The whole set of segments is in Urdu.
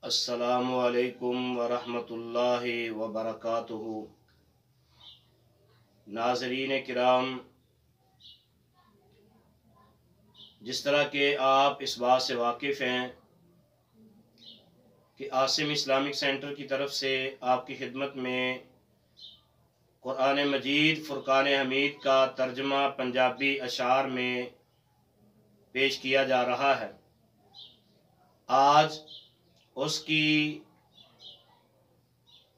السلام علیکم ورحمۃ اللہ وبرکاتہ۔ ناظرین کرام، جس طرح کہ آپ اس بات سے واقف ہیں کہ عاصم اسلامک سینٹر کی طرف سے آپ کی خدمت میں قرآن مجید فرقان حمید کا ترجمہ پنجابی اشعار میں پیش کیا جا رہا ہے۔ آج اس کی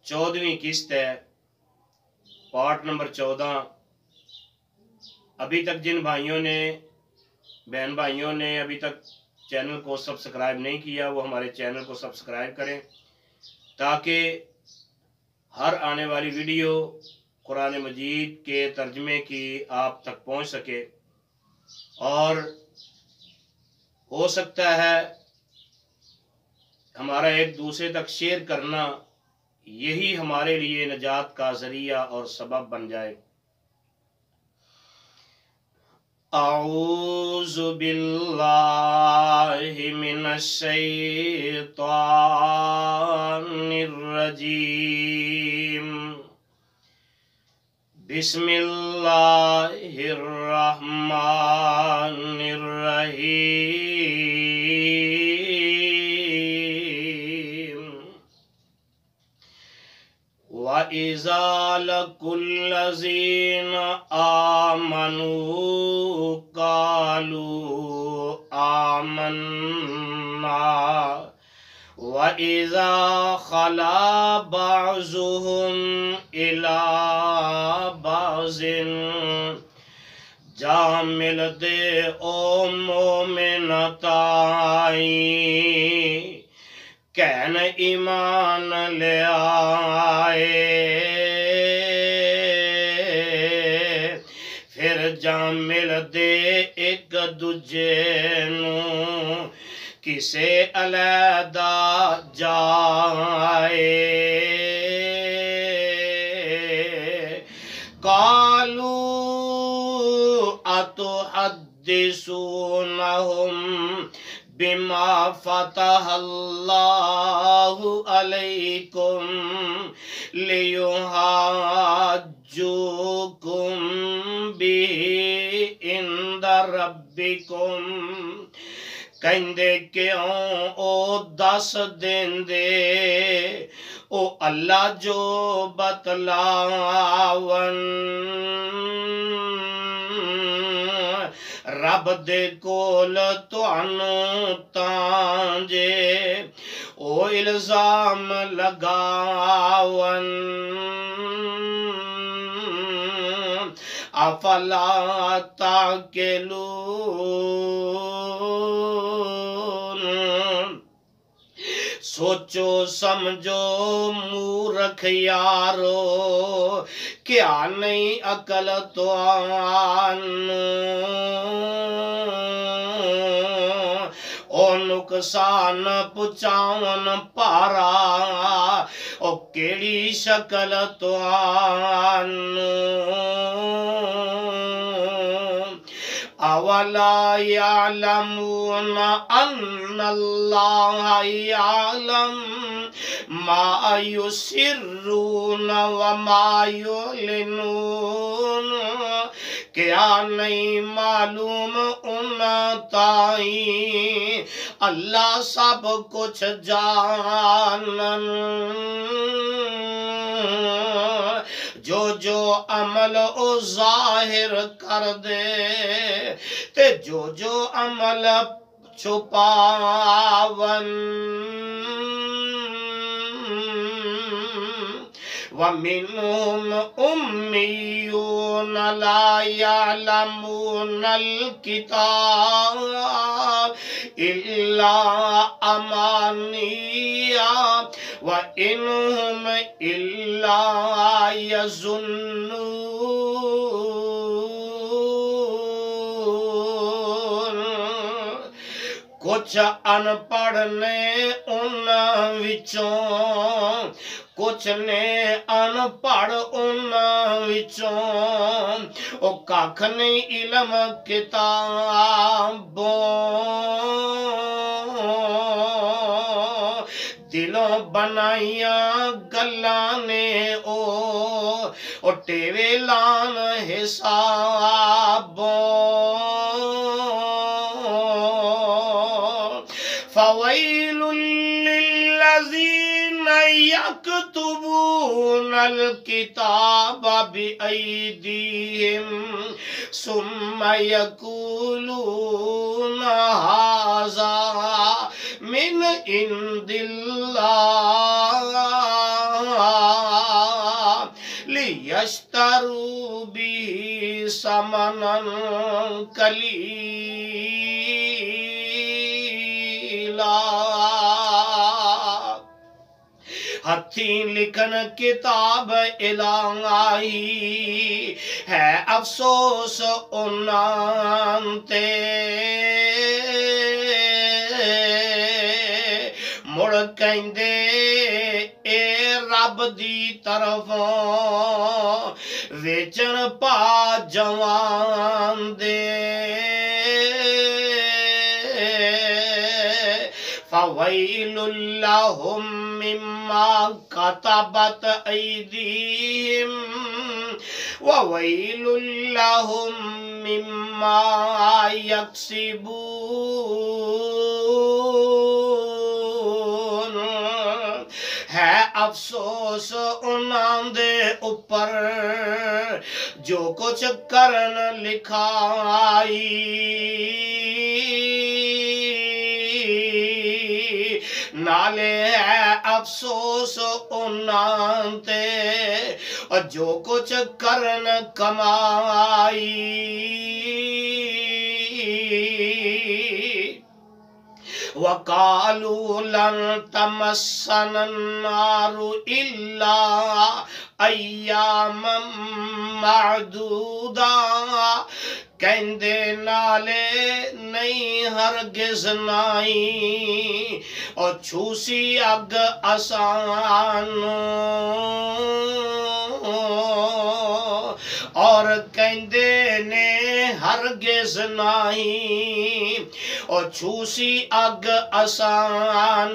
14ویں قسط ہے، پارٹ نمبر 14۔ ابھی تک جن بہن بھائیوں نے ابھی تک چینل کو سبسکرائب نہیں کیا، وہ ہمارے چینل کو سبسکرائب کریں تاکہ ہر آنے والی ویڈیو قرآن مجید کے ترجمے کی آپ تک پہنچ سکے، اور ہو سکتا ہے ہمارا ایک دوسرے تک شیئر کرنا یہی ہمارے لیے نجات کا ذریعہ اور سبب بن جائے۔ اعوذ باللہ من الشیطان الرجیم، بسم اللہ الرحمن الرحیم۔ وَإِذَا لَقُوا الَّذِينَ آمَنُوا قَالُوا آمَنَّا وَإِذَا خَلَا بَعْضُهُمْ إِلَى بَعْضٍ جا ملتے او مومن تائی کہن ایمان لے آئے، پھر جا ملتے ایک دوجے نو کسے علیحدہ جائے۔ قالوا اتحدثونہم بما فتح اللہ علیکم لیحاجوکم بہ عند ربکم، کہندے کیوں او دس دیندے او اللہ جو بتلاون رب دے کول تانوں تاں جے او الزام لگاون۔ افلا تعقلون، سوچو سمجھو مورکھ یارو، کیا نہیں عقل او نقصان پچاون پارا او کیڑی شکل اولا یعلمون ان اللہ یعلم ما یسرون وما یعلنون، کیا نہیں معلوم ان تائیں اللہ سب کچھ جانن، جو عمل او ظاہر کر دے تے جو عمل چھپاون۔ وَمِنْهُمْ أُمِّيُّونَ لَا يَعْلَمُونَ الْكِتَابَ إِلَّا أَمَانِيَّ وَإِنْهُمْ إِلَّا يَظُنُّونَ، کچھ ان پڑھ نے ان وچوں، کچھ نے ان پڑھ ان وچوں، او کاکھ نہیں علم کتابوں دلوں بنائیاں گلاں نے او ٹیوے لان حسابوں فویل للذین یکتبون الکتاب بأیدیہم ثم یقولون ھذا من عند اللہ لیشتروا بہ ثمنا قلیلا ہتھیں لکھن کتاب الہی ہے افسوس انہاں تے مڑ کہندے اے رب دی طرفوں ویچن پا جوان دے فویل لہم مما کتبت ایدیہم وویل لہم مما یکسبون ہے افسوس انہاں دے اوپر جو کچھ کرن لکھائی نالے ہے افسوس انہاں تے جو کچھ کرن کمائی وَقَالُوا لَن تَمَسَّنَا النَّارُ إِلَّا أَيَّامًا مَّعْدُودًا کہندے نالے نہیں ہرگز نائی اور چھوسی اگ آسان اور کہندے نے ہرگز نہیں اور چھوسی اگ آسان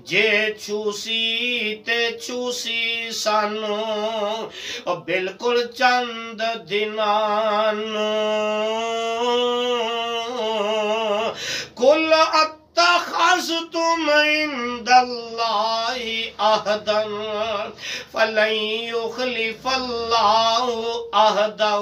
جے چھوسی تے چھوسی سانو اور بالکل چند دنان کل اتخذتم عند اللہ عہدا فلن یخلف اللہ عہدہ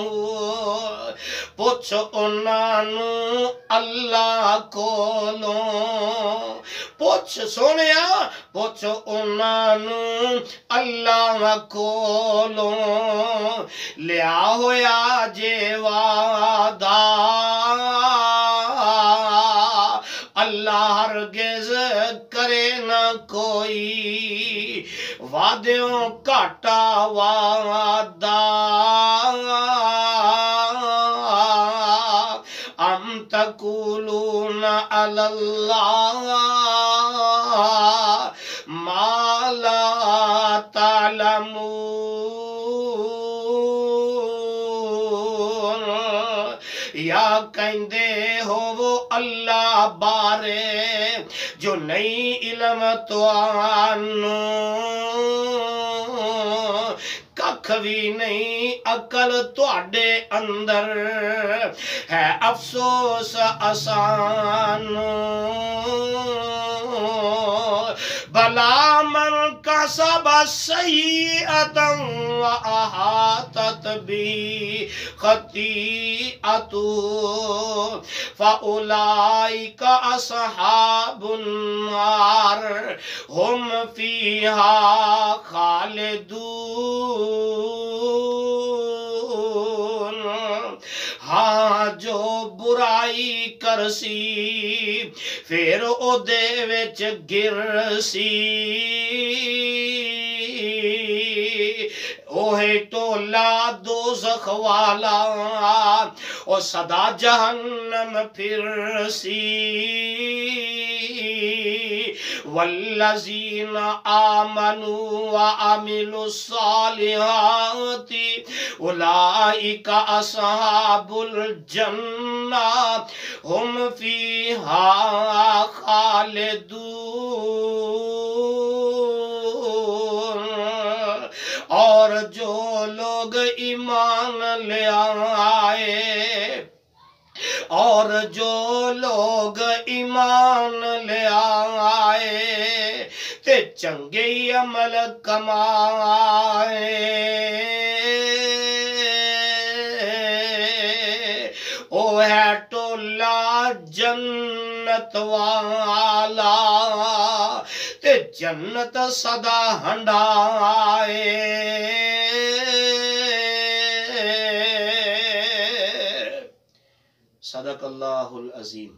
پوچھ انہوں اللہ کولوں پوچھ سونیا پوچھ انہوں اللہ کولوں لیا ہویا جے وعدہ اللہ ہرگز کرے نہ کوئی وعدوں کاٹا وعدہ ام تقولون علی اللہ ما لا تعلمون یا کہندے ہو وہ اللہ بارے جو نہیں علم تو آنو ککھ بھی نہیں عقل تواڈے اندر ہے افسوس آسان بلا من کسب سیئۃ وأحاطت به خطیئتہ فأولئک اصحاب النار ہم فیہا خالدون ہاں جو برائی کرسی پھر او دے وچ گرسی اوہے ٹولا دوزخ والا او صدا جہنم پھرسی والذین آمنوا وعملوا الصالحات اولئک اصحاب الجنہ ہم فیہا خالدون، اور جو لوگ ایمان لے آئے، اور جو لوگ ایمان لے آئے تے چنگے عمل کمائے، او ہے ٹولا جنت والا تے جنت صدا ہنڈائے۔ صدق اللہ العظیم۔